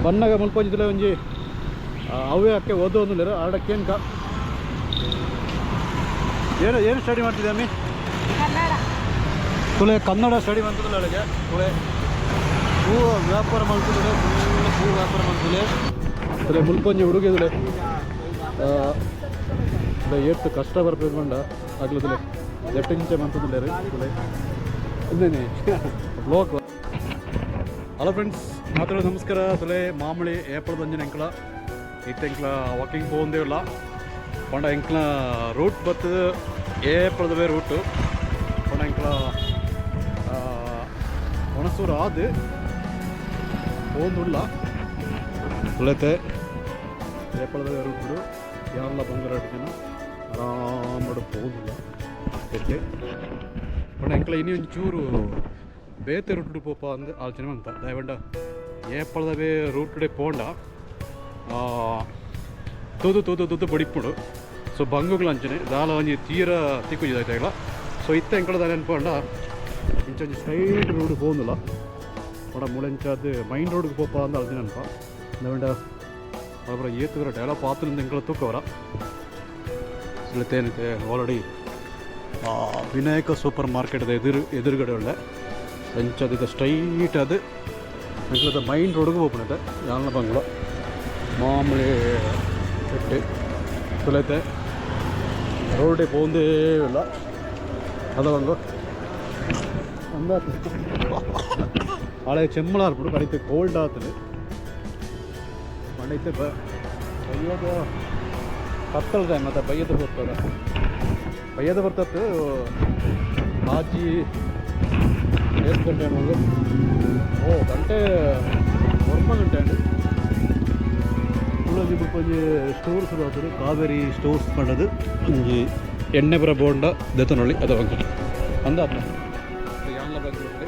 ಬಣ್ಣಗ ಮುಲ್ಪಂಜಿದ್ರೆ ಒಂಜಿ ಅವೇ ಅಕ್ಕೆ ಓದೋದಿಲ್ಲ ಆಡಕ್ಕೇನು ಏನು ಸ್ಟಡಿ ಮಾಡ್ತಿದ್ದೆ ಅಮ್ಮಿ ತುಳೆ ಕನ್ನಡ ಸ್ಟಡಿ ಮಾಡ್ತಿದ್ದಿಲ್ಲ ಅವಳಿಗೆ ತುಳೆ ಹೂ ವ್ಯಾಪಾರ ಮಾಡ್ತಿದ್ದೆ ಹೂ ವ್ಯಾಪಾರ ಮಾಡ್ತಿದ್ದೆ ತುಳೆ ಮುಲ್ಪಂಜಿ ಹುಡುಗಿದ್ರೆ ಎಷ್ಟು ಕಷ್ಟ ಬರ್ಕೊಂಡ ಆಗ್ಲದಿಲ್ಲ ಎಟ್ಟಿಂಚೆ ಮಾಡ್ತಿದ್ದಿಲ್ಲ ರೀ ತುಳೆ ಇನ್ನೇನೆ ಬ್ಲಾಕ್. ಹಲೋ ಫ್ರೆಂಡ್ಸ್, ಮಾತಾಡೋದು ನಮಸ್ಕಾರ. ತುಲೆ ಮಾಮೂಲಿ ಏಪಳದ ಒಂಜಿನ ಎಂಕ್ಲ ಇಟ್ಟು ಎಂಕ್ಲ ವಾಕಿಂಗ್ ಹೋಗಂದೇ ಇಲ್ಲ ಪಂಡ ಎಂಕ್ಲ ರೂಟ್ ಬರ್ತದ ಏಪಳದವೇ ರೂಟು ಪಂಡ ಎಂಕ್ಲ ಒಣಸೂರು ಆದು ಹೋಗುದಿಲ್ಲ ತುಳೆತೆ ಏಪಳದವೇ ರೂಟ್ ಬಿಡು ಯಾವೆಲ್ಲ ಬಂಗಾರ ಜನ ಆರಾಮಾಡು ಹೋಗುದಿಲ್ಲ ಎಕ್ಕೆ ಪಂಡ ಎಂಕ್ಲ ಇನ್ನೂ ಒಂಚೂರು ಬೇತೆ ರೂಟ್ ಪೋಪ ಅಂದು ಆಲೋಚನೆ ಅಂತ ದಯವಂಡ ಏಪಳದವೇ ರೂಟಡೆ ಪೋಂಡ ತೂದು ಬಡಿಪ್ಪುಡು ಸೊ ಬಂಗುಗಳು ಅಂಚನೆ ದಾಲ ಒಂಜಿ ತೀರ ತಿಕ್ಕುಜಿದಾಯ್ತಾಗಲ್ಲ ಸೊ ಇತ್ತ ಎಂಕಳದ ನೆನ್ಪಂಡ ಇಂಚೊಂಜಿ ಸೈಡ್ ರೋಡ್ ಹೋಗುದಿಲ್ಲ ಪಂಡ ಮುಳೆಂಚಾದ ಮೈನ್ ರೋಡ್ಗೆ ಪೋಪ ಅಂದ ಆಲೋಚನೆ ಅನ್ಪ ದಯವಂಡ ಅವರ ಏತುವರ ಡೆವಲಪ್ ಆತನಿಂದ ಎಂಕಳ ತೂಕವರ ಇಲ್ಲತ್ತೇನಿದೆ ಆಲ್ರೆಡಿ ವಿನಾಯಕ ಸೂಪರ್ ಮಾರ್ಕೆಟ್ದ ಎದುರುಗಡೆ ಒಳ್ಳೆ ಹೆಂಚದಿದೆ ಸ್ಟ್ರೈಟ್ ಅದು ಎಂಕ್ಲದ ಮೈನ್ ರೋಡ್ಗೆ ಹೋಗ್ಬಿಡುತ್ತೆ ಯಾನ ಬಂಗ್ಲ ಮಾಮೂಲಿ ಕಟ್ಟಿ ತುಲೈತೆ ರೋಡಿಗೆ ಹೋಗಂದೇ ಇಲ್ಲ ಅದ ಒಂದು ಅಂದಾತು ಹಳೆ ಚೆಮ್ಮಳ ಹಾರ್ಬಿಡು ಕಡಿತೆ ಕೋಲ್ಡ್ ಆತದೆ ಮಾಡೈತೆ ಬೈಯೋದು ಕತ್ತಲ್ದೆ ಮತ್ತು ಬೈಯೋದು ಬರ್ತದೆ ಬೈಯೋದು ಬರ್ತತ್ತು ಆಜಿ ಎಷ್ಟು ಗಂಟೆ ಅನ್ನೋದು ಗಂಟೆ 1 ಗಂಟೆ ಅಂడి ತುಳಜಿ ಬುಪ್ಪಂಜಿ ಸ್ಟೋರ್ಸ್ ಬರ್ತಾರೆ ಕಾವೇರಿ ಸ್ಟೋರ್ಸ್ ಮಾಡೋದು ಒಂಜಿ ಎಣ್ಣೆ ಬರ ಬೋಂಡ ದೆತನೊಳ್ಳಿ ಅದು ಒಂದು ಅಂದಾತ ಯಾನ್ಲ ಬಂದಿರುತ್ತೆ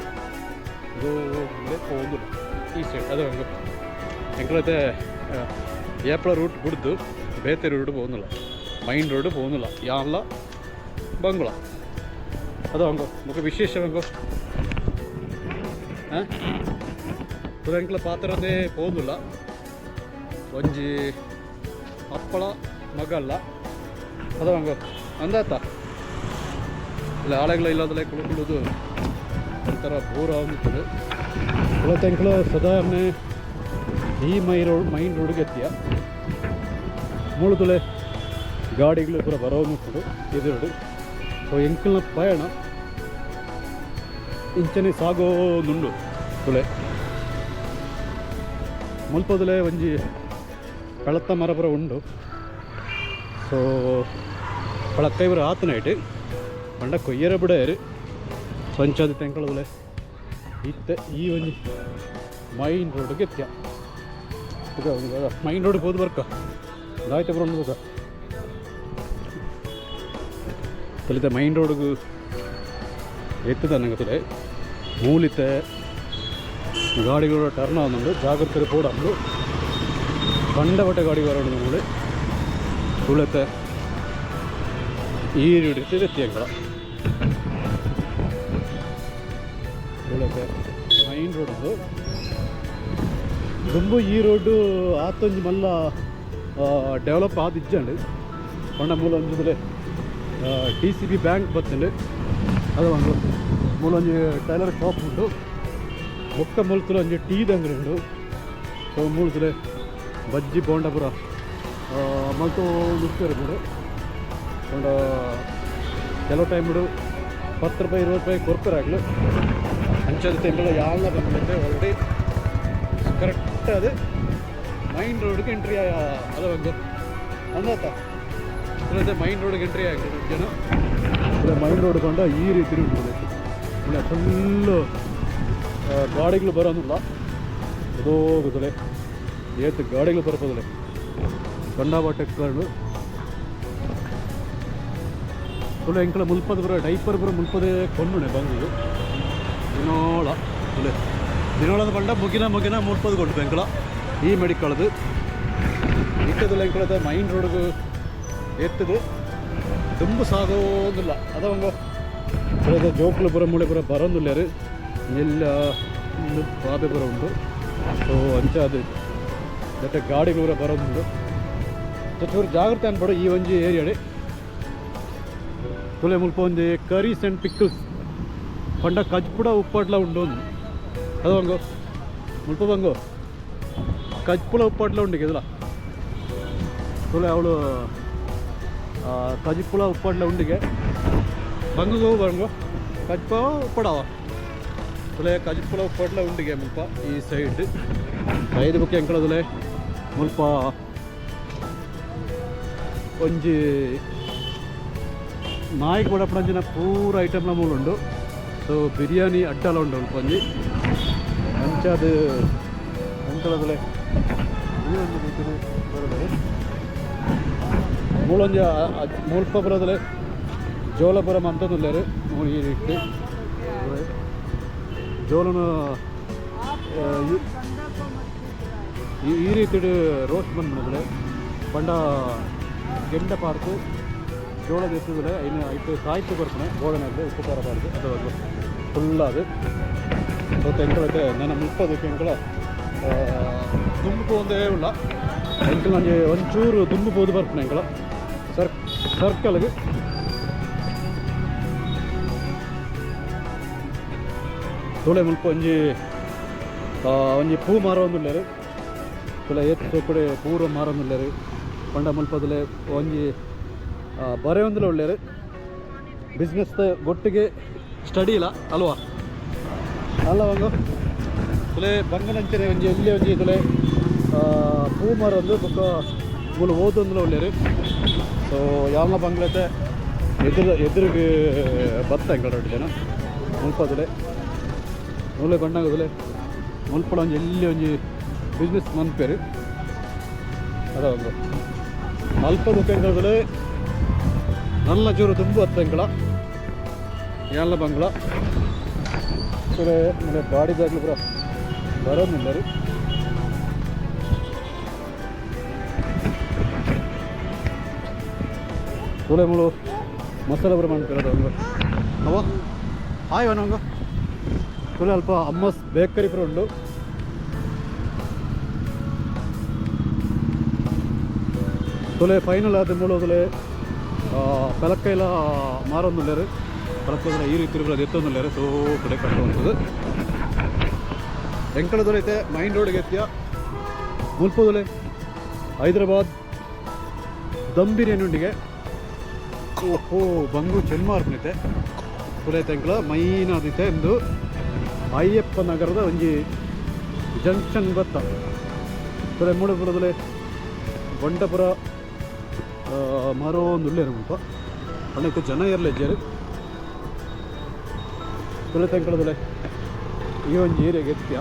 ಇದು ಹೋಗುದು ಈ ಸೈಡ್ ಅದು ಒಂದು ಎಂಕ್ಲತೆ ಏಪಳ ರೂಟ್ ಬಿಡ್ದು ಬೇತೆ ರೂಟ್ പോകുന്നില്ല ಮೈನ್ ರೋಡ್ പോകുന്നില്ല ಯಾನ್ಲ ಬಂಗುಳ ಅದು ಹಂಗೋ ಮುಖ ವಿಶೇಷ ಹಂಗೋ ತುರಂಕ್ಲ ಪಾತ್ರದೇ ಹೋಗುದಿಲ್ಲ ಒಂಜಿ ಅಪ್ಪಳ ಮಗಲ್ಲ ಅದು ಹಂಗ ಅಂದಾತ ಇಲ್ಲ ಆಳೆಗಳ ಇಲ್ಲದಲ್ಲ ಕುಳುದು ಒಂಥರ ಬೋರ ಅಂದಿರ್ತದೆ ಇವತ್ತೆಂಕ್ಲ ಸಾಧಾರಣ ಈ ಮೈನ್ ರೋಡ್ಗೆ ಎತ್ತಿಯ ಮೂಳುದುಲೆ ಗಾಡಿಗಳು ಪೂರ ಬರೋ ಮುಟ್ಟು ಎದುರು ಸೊ ಎಂಕಲ್ನ ಪಯಣ ಇಂಚನೆ ಸಾಗೋದುಂಡು ತುಲೆ ಮುಲ್ಪದಲೆ ಒಂಜಿ ಕಳತ್ತ ಮರಪುರ ಉಂಡು ಸೊ ಪಳಕ್ಕೈ ಬರ ಆತನೈಟ್ ಪಂಡ ಕೊಯ್ಯರ ಬಿಡೇರು ಸಂಚಾದಿ ತೆಂಕಳದಲೆ ಇತ್ತೆ ಈ ಒಂಜಿ ಮೈನ್ ರೋಡ್ಗೆ ಎತ್ಯ ಇದು ಮೈನ್ ರೋಡ್ಗೆ ಹೋದ್ ಬರ್ಕ ದಾಯ್ತ ಬರ ಉಂಡು ತಲಿತ ಮೈನ್ ರೋಡ್ಗೆ ಎತ್ತದ ನಂಗೆ ತುಲೆ ಮೂಲಿತೆ ಗಾಡಿಗಳು ಟರ್ನ್ ಆಗುന്നുണ്ട് ಜಾಗ್ರತೆ പോടാണ്ട് കണ്ടവട്ട ಗಾಡಿ ಬರೋಣ ನೋಡಿ ತುಳತೆ ಈ ರೀತಿ ಎತ್ತಿಯಂಗಳ ತುಳತೆ ಮೈನ್ ರೋಡ್ ಅದು ತುಂಬ ಈ ರೋಡ್ ಆತೊಂಜಿ ಮಲ್ಲ ಡೆವಲಪ್ ಆದಿಜ್ಜಂಡು ಪಂಡ ಮೂಲ ಒಂಜುಲೆ DCB ಬ್ಯಾಂಕ್ ಬತ್ತಂಡು ಅದು ಒಂದು ಮೂಲೊಂಜಿ ಟೈಲರ್ ಶಾಪ್ ಉಂಟು ಒಕ್ಕ ಮುಲ್ತುಲ ಒಂಜಿ ಟೀದ ಅಂಗಡಿ ಉಂಡು ಸೊ ಮೂಳ್ತುಲೆ ಬಜ್ಜಿ ಬೋಂಡ ಪೂರ ಮಲ್ತು ನುಗ್ತಾರೆ ಬಿಡು ಒಂದು ಕೆಲವು ಟೈಮ್ ಬಿಡು 10 ರೂಪಾಯಿ 20 ರೂಪಾಯಿ ಕೊಡ್ತಾರೆ ಆಗಲು ಅಂಚದ ತಿಂಗಳ ಯಾವನ್ನ ಬಂದಿರುತ್ತೆ ಆಲ್ರೆಡಿ ಕರೆಕ್ಟ್ ಅದು ಮೈನ್ ರೋಡ್ಗೆ ಎಂಟ್ರಿ ಅದ ಒಂದು ಅಂದಾತ ಇಲ್ಲದೆ ಮೈನ್ ರೋಡ್ಗೆ ಎಂಟ್ರಿ ಆಗ್ತದೆ ಜನ ಇಲ್ಲ ಮೈನ್ ರೋಡ್ ಕೊಂಡ ಈ ರೀತಿ ಉಂಟು ಇಲ್ಲ ಫುಲ್ಲು ಗಾಡಿಗಳು ಬರೋದಿಲ್ಲ ಅದು ಹೋಗುತ್ತಲೆ ಏತು ಗಾಡಿಗಳು ಬರ್ಬೋದಿಲ್ಲ ಕಂಡಾಬಟ್ಟೆ ಕಂಡು ಫುಲ್ ಎಂಕಳ ಮುಲ್ಪದ ಬರೋ ಡೈಪರ್ ಬರೋ ಮುಲ್ಪದೇ ಕೊಂಡುಣೆ ಬಂದು ದಿನೋಳ ಫುಲ್ ದಿನೋಳದ ಬಂಡ ಮುಗಿನ ಮುಲ್ಪದ ಕೊಂಡು ಎಂಕಳ ಈ ಮೆಡಿಕಳದು ಇಟ್ಟದಿಲ್ಲ ಎಂಕಳದ ಮೈನ್ ರೋಡ್ಗೆ ಎತ್ತದು ತುಂಬ ಸಾಗೋದಿಲ್ಲ ಅದವಂಗ ಜೋಕ್ಲು ಬರೋ ಮೂಳೆ ಬರೋ ಬರೋದಿಲ್ಲ ರೀ ಎಲ್ಲ ಬಾಬೆ ಬರೋ ಉಂಟು ಸೊ ಅಂಚ ಅದು ಜೊತೆ ಗಾಡಿಗಳು ಬರೋದು ಚೂರು ಜಾಗ್ರತೆ ಅನ್ಬೇಡ ಈ ಒಂಜಿ ಏರಿಯಾಡಿ ತುಲೆ ಮುಲ್ಪ ಒಂದು ಕರೀಸ್ ಆ್ಯಂಡ್ ಪಿಕ್ಕಲ್ಸ್ ಪಂಡ ಕಜ್ಪುಡ ಉಪ್ಪಾಟ್ಲ ಉಂಡು ಅದು ಬಂಗು ಮುಲ್ಪ ಬಂಗು ಕಜ್ಪುಳ ಉಪ್ಪಾಟ್ಲ ಉಂಡಿಗೆ ಇದಲ್ಲ ತುಲೆ ಅವಳು ಕಜ್ಪುಳ ಉಪ್ಪಾಟ್ಲ ಉಂಡಿಗೆ ಬಂಗು ಬಂಗು ಕಜ್ಪ ಉಪ್ಪಡವ ತುಲೆ ಕಜ್ಪುಳ ಉಪ್ಪಾಟ್ಲ ಉಂಡಿಗೆ ಮುಲ್ಪ ಈ ಸೈಡ್ ಐದು ಬುಕ್ಕೆ ಎಂಕಳದಲೆ ಮುಲ್ಪ ಒಂಜಿ ನಾಯಿ ಕೂಡ ಪಂಜಿನ ಪೂರ ಐಟಮ್ನ ಮೂಲ ಉಂಡು ಸೊ ಬಿರಿಯಾನಿ ಅಡ್ಡಲ ಉಂಡು ಮುಲ್ಪ ಒಂಜಿ ಅಂಚಾದ ಎಂಕಳದಲೆ ಈ ಒಂದು ರೀತಿ ಬರೋದು ಮೂಲೊಂಜಿ ಮುಲ್ಪ ಬರೋದಲೆ ಜೋಲಪುರಂ ಅಂತಂದುಲ್ಲೇರು ಈ ರೀತಿ ಜೋಲನು ಈ ರೀತಿ ರೋಸ್ಟ್ ಬಂದ್ಬಿಡಿದ್ರೆ ಪಂಡ ಗೆಂಡ ಪಾರ್ಕು ಜೋಳದ ಎತ್ತಿದ್ರೆ ಇನ್ನು ಐಟು ಕಾಯ್ತು ಬರ್ತಾನೆ ಗೋಡನಲ್ಲಿ ಉಪ್ಪು ಖಾರ ಪಾರ್ಕು ಅದು ಫುಲ್ಲಾದು ಮತ್ತು ಎಂಕಳೈತೆ ನನ್ನ ಮುಪ್ಪದಕ್ಕೆ ಎಂಕಳ ದುಂಬು ಒಂದೇ ಇಲ್ಲ ಎಂಕಲ್ ನನಗೆ ಒಂಚೂರು ದುಂಬು ಬೋದು ಬರ್ತಾನೆ ಎಂಕಳ ಸರ್ಕಲ್ಗೆ ತುಳೆ ಮುಲ್ಪ ಒಂಜಿ ಪೂ ಮಾರೋಂದುಲ್ಲೇರು ತುಲೆ ಎತ್ತು ಸೊಕ್ಕಡೆ ಪೂರ ಮಾರೋಂದುಲ್ಲೇರು ಪಂಡ ಮುಲ್ಪದಲೆ ಒಂಜಿ ಬರೆ ಒಂದಿಲ್ಲ ಒಳ್ಳೆಯರು ಬಿಸ್ನೆಸ್ ಗೊಟ್ಟಿಗೆ ಸ್ಟಡಿ ಇಲ್ಲ ಅಲ್ವಾ ಅಲ್ಲ ಒಂದು ತುಲೆ ಬಂಗನಂಚನೆ ಒಂಜಿ ಎಲ್ಲಿ ಒಂಜಿ ತುಲೆ ಪೂ ಮಾರೊಂದು ಬೊಕ್ಕ ಮೂಲ ಓದೊಂದಿಲ್ಲ ಒಳ್ಳೆಯರು ಸೊ ಯಾವನ ಬಂಗ್ಲೈತೆ ಎದುರಿಗೆ ಬತ್ತ ಎಂಕಲ್ ರೊಟ್ಟು ಜನ ಮುಲ್ಪದಲೆ ನೂಲೆ ಕೊಂಡಾಗದಲೆ ಮುಲ್ಪಡ ಒಂಜಿ ಎಲ್ಲಿ ಒಂಜಿ ಬಿಸ್ನೆಸ್ ಮನ್ಪೇರು ಅದ ಒಂದು ಅಲ್ಪ ದುಃಖದಲ್ಲಿ ನಲ್ಲ ಜೋರು ತುಂಬು ಹತ್ತಂಗಳ ಎಲ್ಲ ಬಂಗ್ಲ ಮೇಲೆ ಬಾಡಿದಾಗ್ಲಿ ಬರೋ ಬರೋದಿಲ್ಲ ರೀ ತುಲೆ ಮುಳು ಮಸಾಲೆ ಬರ ಮಾಡ್ತಿರೋದು ಹಂಗ ಅವ ಹಾಯ್ ಅವನಂಗ ತುಲೆ ಅಲ್ಪ ಅಮ್ಮಸ್ ಬೇಕರಿ ಪುರ ಉಂಡು ತುಲೆ ಫೈನಲ್ ಆದ ಮೂಲದಲೆ ಪಲಕ್ಕೈಲ ಮಾರೊಂದುಲ್ಲೇರು ಪಲಕ್ಕದ ಈ ರೀತಿ ಇರೋದು ಎತ್ತೊಂದುಲ್ಲೇರು ಸೋ ಕಡೆ ಕಟ್ಟುವಂಥದ್ದು ಎಂಕಳದೊಲೈತೆ ಮೈನ್ ರೋಡ್ಗೆ ಎತ್ತಿಯ ಮುಲ್ಪದೊಲೆ ಹೈದರಾಬಾದ್ ದಮ್ ಬಿರಿಯಾನಿ ಉಂಡಿಗೆ ಓಹೋ ಬಂಗು ಚೆನ್ಮಾರ್ಪನೈತೆ ತುಲೈತೆ ಎಂಕಳ ಮೈನ್ ಆದೈತೆ ಎಂದು ಅಯ್ಯಪ್ಪ ನಗರದ ಒಂಜಿ ಜಂಕ್ಷನ್ ಬತ್ತ ತುಲೆ ಮೂಡಪುರದೊಲೆ ಗೊಂಡಪುರ ಮಾರೋ ಒಂದು ಉಳ್ಳೇರು ಮುಲ್ಪ ಅಣ್ಣಕ್ಕೆ ಜನ ಇರಲಿಜ್ಜರು ತುಲೆ ತೆಂಕಳದಲೆ ಈ ಒಂದು ಏರಿಯಾಗೆ ಎತ್ತಿಯ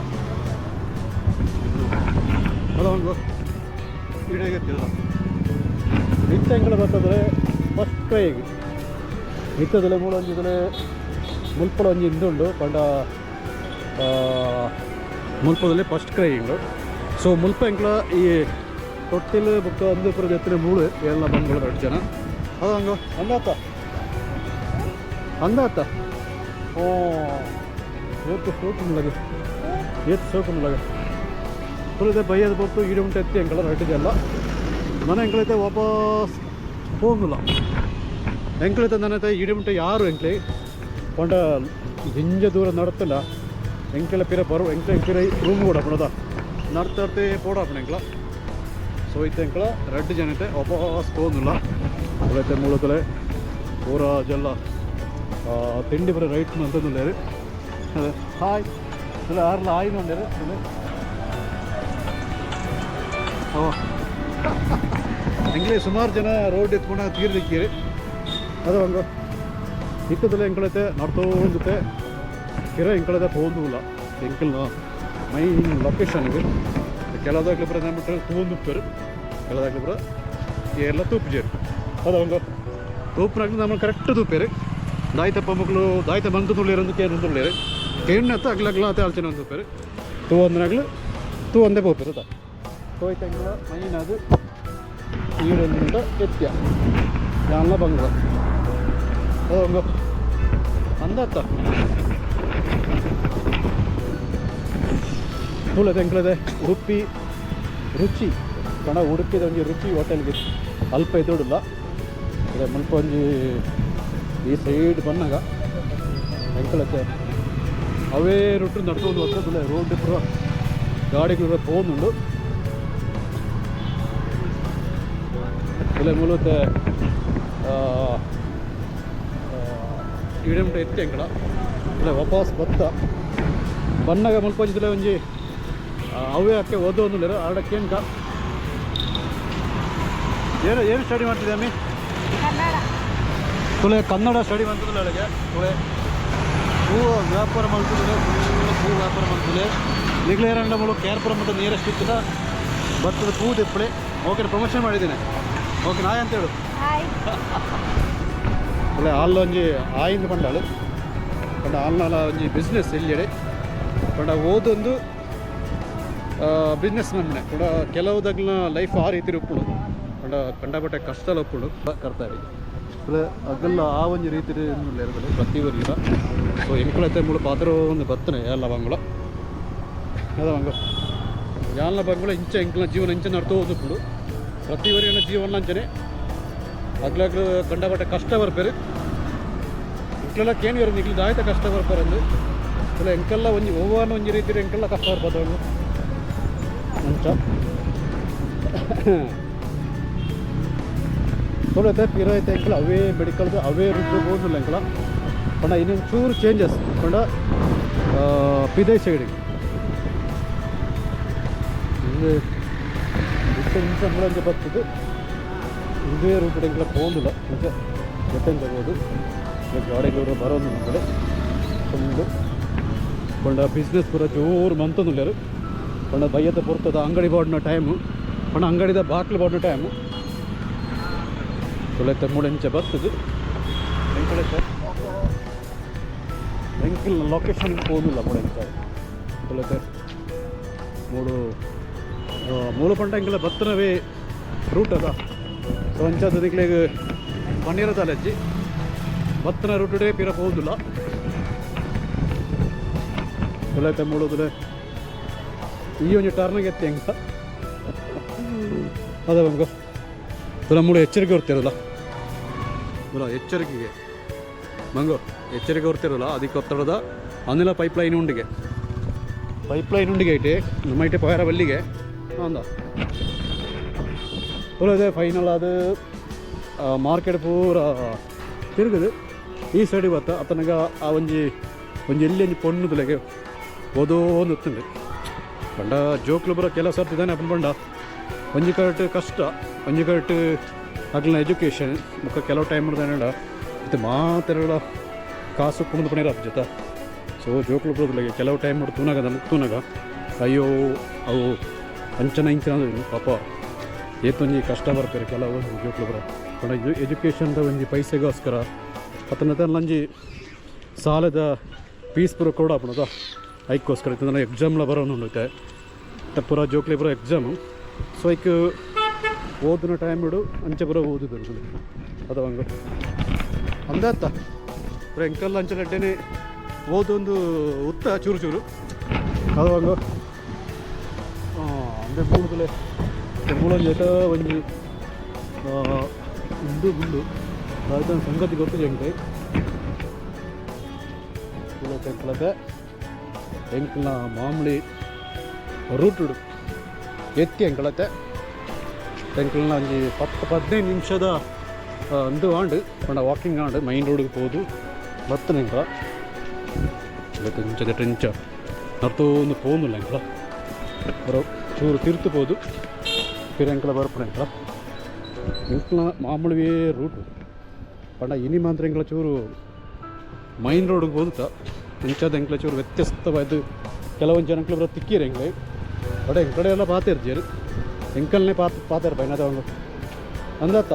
ಅದ ಒಂದು ಇಡಿಯಾಗೆ ಎತ್ತಿಲ್ಲ ನಿತ್ಯಂಕಳ ಬರ್ತದ್ರೆ ಫಸ್ಟ್ ಕೈಗೆ ನಿತ್ಯದಲೆ ಮೂಳೊಂಜಿದಲೆ ಮುಲ್ಪಡ ಒಂಜಿ ಇಂದುಂಡು ಪಂಡ ಮುಲ್ಪದಲ್ಲಿ ಫಸ್ಟ್ ಕ್ರೈ ಹಿಂಡು ಸೊ ಮುಲ್ಪ ಎಂಕ್ಲ ಈ ತೊಟ್ಟಿಲು ಬುಕ್ಕ ಒಂದು ಪುರದ ಎತ್ತಿನ ಮೂಳು ಎಲ್ಲ ಬಂದ್ಗಳು 2 ಜನ ಅದು ಹಂಗ ಅಂದಾತ ಓ ಏತ್ತು ಸೋಕುಂಡ್ಲಾಗ ತುಳಿದೆ ಬೈಯದು ಬೊಟ್ಟು ಈಡು ಉಂಟು ಎತ್ತಿ ಎಂಕಳ 2 ಜನ ನನ್ನ ಎಂಕ್ಲೈತೆ ವಾಪಸ್ ಹೋಗಿಲ್ಲ ಎಂಕ್ಲೈತೆ ನನ್ನೈತೆ ಈಡು ಉಂಟು ಯಾರು ಎಂಕ್ಲಿ ಕೊಂಡ ಜಿಂಜ ದೂರ ನಡ್ತಿಲ್ಲ ಎಂಕೆಲ ಪಿರ ಬರು ಎಂಕ್ಲ ರೂಮ್ ಕೂಡ ಪುಣದ ನಡ್ತಾಡ್ತೆ ಪೋಡಾಪಣ ಎಂಕ್ಲ ಸೊ ಇತ್ತು ಎಂಕ್ಲ 2 ಜನ ಐತೆ ವಾಪಸ್ ಹೋಗಿಲ್ಲ ಅವಳೈತೆ ಮೂಲದಲೆ ಪೂರ ಜಲ್ಲ ತಿಂಡಿ ಬರೋ ರೈಟ್ ಅಂತಂದಿಲ್ಲ ರೀ ಅದೇ ಹಾಯ್ ಅಲ್ಲ ಯಾರಲ್ಲ ಹಾಯ್ ನೋಡ್ಯಾರ ಅದೇ ಓ ಎಂಗ್ಲೇ ಸುಮಾರು ಜನ ರೋಡ್ ಎತ್ಕೊಂಡು ತೀರ್ದಿಕ್ಕೀರಿ ಅದು ಹಂಗ ಇಕ್ಕದಲ್ಲ ಎಂಕಳೈತೆ ನಡ್ತೋಗುತ್ತೆ ಕಿರ ಎಂಕಳದ ಹೋಗುಲ್ಲ ಎಂಕಲ್ನ ಮೈನ್ ಲೊಕೇಶನ್ಗೆ ಕೆಲದಾಗ್ಲಿ ಬರೋದು ಅಂದ್ಬಿಟ್ರೆ ತೂಂದುಪ್ಪರು ಕೆಲದಾಗ್ಲಿ ಬರೋ ಎಲ್ಲ ತೂಪಿಜೇರು ಅದು ಹಂಗ ತೂಪಿನಾಗ್ಲಿ ನಮ್ಮ ಕರೆಕ್ಟ್ ತೂಪೇರಿ ದಾಯ್ತಪ್ಪ ಮಕ್ಕಳು ದಾಯ್ತ ಬಂದು ತುಳ್ಳಿರಂದು ಕೇರು ತುಳ್ಳಿರಿ ಕೇಣ್ಣತ್ತ ಅಗ್ಲಗ್ಲ ಅತ್ತೆ ಆಲ್ಚನೆ ಒಂದು ತೂಪೇರಿ ತೂ ಒಂದಿನಾಗ್ಲು ತೂ ಒಂದೇ ಹೋಗ್ಪೇರು ಅದ ಹೋಯ್ತಂಗ್ಲ ಮೈನ್ ಅದು ಈಡೊಂದು ಎತ್ಯ ಎಲ್ಲ ಬಂಗ್ಲ ಅದು ಹಂಗ ಅಂದತ್ತ ತುಳದೆ ಎಂಕ್ಲದೆ ಉಡುಪಿ ರುಚಿ ಪಂಡ ಉಡುಪಿದ ಒಂಜಿ ರುಚಿ ಹೋಟೆಲ್ಗೆ ಅಲ್ಪ ಎದುಡಿಲ್ಲ ಅದೇ ಮುಲ್ಪ ಒಂಜಿ ಈ ಸೈಡ್ ಬಂದಾಗ ಎಂಕಲತ್ತೆ ಅವೇ ರೂಟ್ ನಡ್ಕೊಂಡು ಹೋಗ್ತದೆ ರೋಡ್ ಪೂರ ಗಾಡಿಗಳು പോകുന്നുണ്ട് ಇಲ್ಲ ಮೂಲತೆ ಈಡೆ ಎತ್ತಿ ಅಂಕಳ ಇಲ್ಲ ವಾಪಸ್ ಬತ್ತ ಬನ್ನಾಗ ಮುಲ್ಪ ಒಂಜಿದ್ರೆ ಒಂಜಿ ಅವೇ ಅಕ್ಕೆ ಓದೋದಿಲ್ಲ ಆಡಕ್ಕೇನ್ಕ ಏನು ಸ್ಟಡಿ ಮಾಡ್ತಿದ್ದೆ ಅಮ್ಮಿ ತುಳೆ ಕನ್ನಡ ಸ್ಟಡಿ ಮಾಡ್ತಿದ್ದಿಲ್ಲ ಅಲ್ಲಿಗೆ ತುಳೆ ಹೂ ವ್ಯಾಪಾರ ಮಾಡ್ತಿದ್ದಿಲ್ಲ ಹೂ ವ್ಯಾಪಾರ ಮಾಡ್ತಿದ್ದೆ ಈಗಲೇ ಎರಡ ಮೂಲ ಕೇರ್ಪುರ ಮತ್ತು ನಿಯರೆಸ್ಟ್ ಇತ್ತಿಲ್ಲ ಬರ್ತದೆ ಹೂ ದಿಪ್ಪಳೆ ಓಕೆ ಪ್ರಮೋಷನ್ ಮಾಡಿದ್ದೀನಿ ಓಕೆ ನಾಯಿ ಅಂತೇಳು ಅಲ್ಲೇ ಹಾಲು ಒಂಜಿ ಆಯಿಂದ ಪಂಡಾಳು ಪಂಡ ಹಾಲ್ನಾಲ ಒಂಜಿ ಬಿಸ್ನೆಸ್ ಎಲ್ಲಿಡೆ ಪಂಡ ಓದೊಂದು ಬಿಸ್ನೆಸ್ ನಮ್ಮನೆ ಕೂಡ ಕೆಲವುದಾಗ್ಲ ಲೈಫ್ ಆ ರೀತಿ ಉಪ್ಪುಳು ಪಂಡ ಕಂಡಪಟ್ಟೆ ಕಷ್ಟಲ ಉಪ್ಪುಳು ಕರ್ತಾರೆ ಅಗಲ್ಲ ಆ ಒಂಜಿ ರೀತಿ ಇರಬೇಕು ಪ್ರತಿವರಿಗಿಲ್ಲ ಸೊ ಎಂಕಳತ್ತೆ ಮೂಲ ಪಾತ್ರ ಒಂದು ಬರ್ತನೆ ಎಲ್ಲ ಬಂಗುಳ ಅದ ಬಂಗ ಯಾಲ್ನ ಬಂಗುಳ ಇಂಚ ಎಂಕಲ್ನ ಜೀವನ ಇಂಚ ನಡ್ತೋ ಹೋದುಪ್ಪುಡು ಪ್ರತಿವರಿನ ಜೀವನ ಅಂಚನೆ ಅಗ್ಲಾಗ್ಲು ಕಂಡಪಟ್ಟೆ ಕಷ್ಟ ಬರ್ಪೇರು ಇಂಕ್ಲೆಲ್ಲ ಕೇಣಿಯರು ನಿಗ್ಲಿದ್ದು ಆಯ್ತಾ ಕಷ್ಟ ಬರ್ಪಾರಂದು ಇಲ್ಲ ಎಂಕಲ್ಲ ಒಂಜಿ ಒವ್ವಾನ ಒಂಜಿ ರೀತಿ ಎಂಕಲ್ಲ ಕಷ್ಟ ಬರ್ಬೋದು ಅಂಚ ತೊಗೊಳತ್ತೆ ಪಿರೈತೆ ಎಂಕಲ ಅವೇ ಮೆಡಿಕಲ್ದು ಅವೇ ರುಟ್ಟು ಹೋಗಿಲ್ಲ ಎಂಕಲ ಪಂಡ ಇನ್ನೊಂದು ಚೂರು ಚೇಂಜಸ್ ಪಂಡ ಪಿದೈ ಸೈಡಿಗೆ ಇದು ಇಂಚ ಮುಳಂಜೆ ಬರ್ತದೆ ಇದೇ ರೂಟ್ ಎಂಕಲ ಹೋಗಿಲ್ಲ ಇಂಚ ಜೊತೆಗೆ ತಗೋದು ಗಾಡಿಗಳು ಬರೋದು ನಮ್ಮ ಕಡೆ ಫುಲ್ಲು ಪಂಡ ಬಿಸ್ನೆಸ್ ಪೂರ ಜೋರು ಮಂತೊಂದುಲ್ಲೇರು ಪಂಡ ಬಯ್ಯದ ಬರ್ತದ ಅಂಗಡಿ ಬಾಡಿನ ಟೈಮು ಪಂಡ ಅಂಗಡಿದ ಬಾಟ್ಲು ಬಾಡಿನ ಟೈಮು ತೊಳೆತ ಮೂಡೆಂಚ ಬರ್ತದೆ ಎಂಕಳತ್ತೆ ಎಂಕಿಲ್ ಲೊಕೇಶನ್ ಹೋಗಿಲ್ಲ ಮೂಡೆಂಚ ತೊಳೆತೆ ಮೂಲ ಪಂಡ ಎಂಕಲ ಬತ್ತನವೇ ರೂಟ್ ಅದ ಸೊ ಅಂಚದ ನಿಕ್ಲಿಗೆ ಪನ್ನೀರದಲ್ಲಜ್ಜಿ ಬತ್ತನ ರೂಟೇ ಪಿರ ಹೋಗಿಲ್ಲ ತೊಳೆತೆ ಮೂಡೋದ್ರೆ ಈ ಒಂದು ಟರ್ನಿಗೆ ಎತ್ತಿ ಹೆಂಗ ಅದ ಬಂಗ ನಮ್ಮೂಡ ಎಚ್ಚರಿಕೆ ಹೊರ್ತಿರಲ್ಲ ಬರ ಎಚ್ಚರಿಕೆಗೆ ಮಂಗೋ ಎಚ್ಚರಿಕೆ ಹೊರ್ತಿರಲ್ಲ ಅದಕ್ಕೆ ಒತ್ತಡದ ಅನಿಲ ಪೈಪ್ಲೈನ್ ಉಂಡಿಗೆ ಐಟೆ ನಮ್ಮ ಐಟೆ ಪಯರ ಬಲ್ಲಿಗೆ ಅಂದ ಅದೇ ಫೈನಲ್ ಅದು ಮಾರ್ಕೆಟ್ ಪೂರ ತಿರುಗುದು ಈ ಸೈಡಿಗೆ ಬತ್ತ ಅತನಾಗ ಆ ಒಂಜಿ ಎಲ್ಲಿ ಒಂಜಿ ಪೊಣ್ಣುದಲೆಗೆ ಓದೋ ನಿತ್ತಂಡೆ ಪಂಡ ಜೋಕ್ಲು ಬರೋ ಕೆಲಸ ಇದ್ದಾನೆ ಅಪ್ಪನ ಪಂಡ ಒಂಜಿ ಕರೆಕ್ಟ್ ಕಷ್ಟ ಒಂಜಿ ಕರೆಕ್ಟ್ ಆಗ್ಲಿನ ಎಜುಕೇಷನ್ ಮುಖ ಕೆಲವು ಟೈಮ್ ಇರ್ದಾನಡ ಮತ್ತು ಮಾತೆರಡ ಕಾಸು ಕುಣಿದು ಪಣಿರ ಜೊತೆ ಸೊ ಜೋಕ್ಲು ಬರೋದಿಲ್ಲ ಕೆಲವು ಟೈಮ್ ಮಾಡಿ ತೂನಾಗ ಅಯ್ಯೋ ಅವು ಅಂಚನ ಇಂಚನ ಪಾಪ ಏತೊಂಜಿ ಕಷ್ಟ ಬರ್ತಾರೆ ಕೆಲವು ಜೋಕ್ಲು ಬರೋ ಪಂಡ ಎಜುಕೇಷನ್ದ ಒಂಜಿ ಪೈಸೆಗೋಸ್ಕರ ಅತನ ನಂಜಿ ಸಾಲದ ಫೀಸ್ ಪೂರ ಕೂಡ ಪಣದ ಐಕ್ಕೋಸ್ಕರ ಇತ್ತು ಎಕ್ಸಾಮ್ಲ ಬರೋನುಂಡೈತೆ ಪೂರ ಜೋಕ್ಲಿ ಬರೋ ಎಕ್ಸಾಮು ಸೊ ಐಕ್ ಓದಿನ ಟೈಮ್ ಇಡು ಅಂಚೆ ಬರೋ ಓದು ಬರ್ತದೆ ಅದು ಹಂಗ ಅಂದತ್ತ ಬರೋ ಎಂಕಲ್ಲ ಅಂಚೆ ಗಡ್ಡೆನೇ ಓದೊಂದು ಉತ್ತ ಚೂರು ಚೂರು ಅದು ಹಂಗ ಅಂದರೆ ಮೂಳದಲೆ ಮೂಳಲ್ಲಿ ಏಟ ಒಂಜಿ ಇಂದು ಗುಂಡು ಅದನ್ನ ಸಂಗತಿ ಗೊತ್ತಿದೆ ಹೆಂಗೆ ಎಂಕಲತೆ ಎಂಕಲ್ನ ಮಾಮೂಲಿ ರೂಟುಡು ಎತ್ತಿ ಎಂಕಲತೆ ಎಂಕಲ್ನ ಒಂಜಿ 10-15 ನಿಮಿಷದ ಒಂದು ಆಂಡು ಪಂಡ ವಾಕಿಂಗ್ ಆಂಡು ಮೈನ್ ರೋಡಿಗೆ ಹೋದು ಬರ್ತನೆ ಎಂಕಲ ಇವತ್ತು ಇಂಚದ ಟೆಂಚ ನರ್ತೊಂದು ಪೋನುಲ್ಲ ಎಂಕಲ ಬರೋ ಚೂರು ತಿರ್ತುಬೋದು ಫಿರ್ ಎಂಕಲ ಬರ್ಪಣೆ ಎಂಕಲ ಎಂಕಲ್ನ ಮಾಮೂಲಿವೇ ರೂಟು ಪಂಡ ಇನಿ ಮಾತ್ರ ಎಂಕಲ ಚೂರು ಮೈನ್ ರೋಡಿಗೆ ಹೋದುತ್ತಾ ಇಂಚದ ಎಂಕ್ಲೆ ಚೂರು ವ್ಯತ್ಯಸ್ತವಾದ ಕೆಲವೊಂದು ಜನಕ್ಲು ಬರೋ ತಿಕ್ಕಿರು ಎಂಕ್ಲೆ ಬಡ ಎಂಕಡೆ ಎಲ್ಲ ಪಾತಿರ್ಜೀರು ಎಂಕಲ್ನೇ ಪಾತಾರ ಬೈನದ ಒಂದು ಅಂದತ್ತ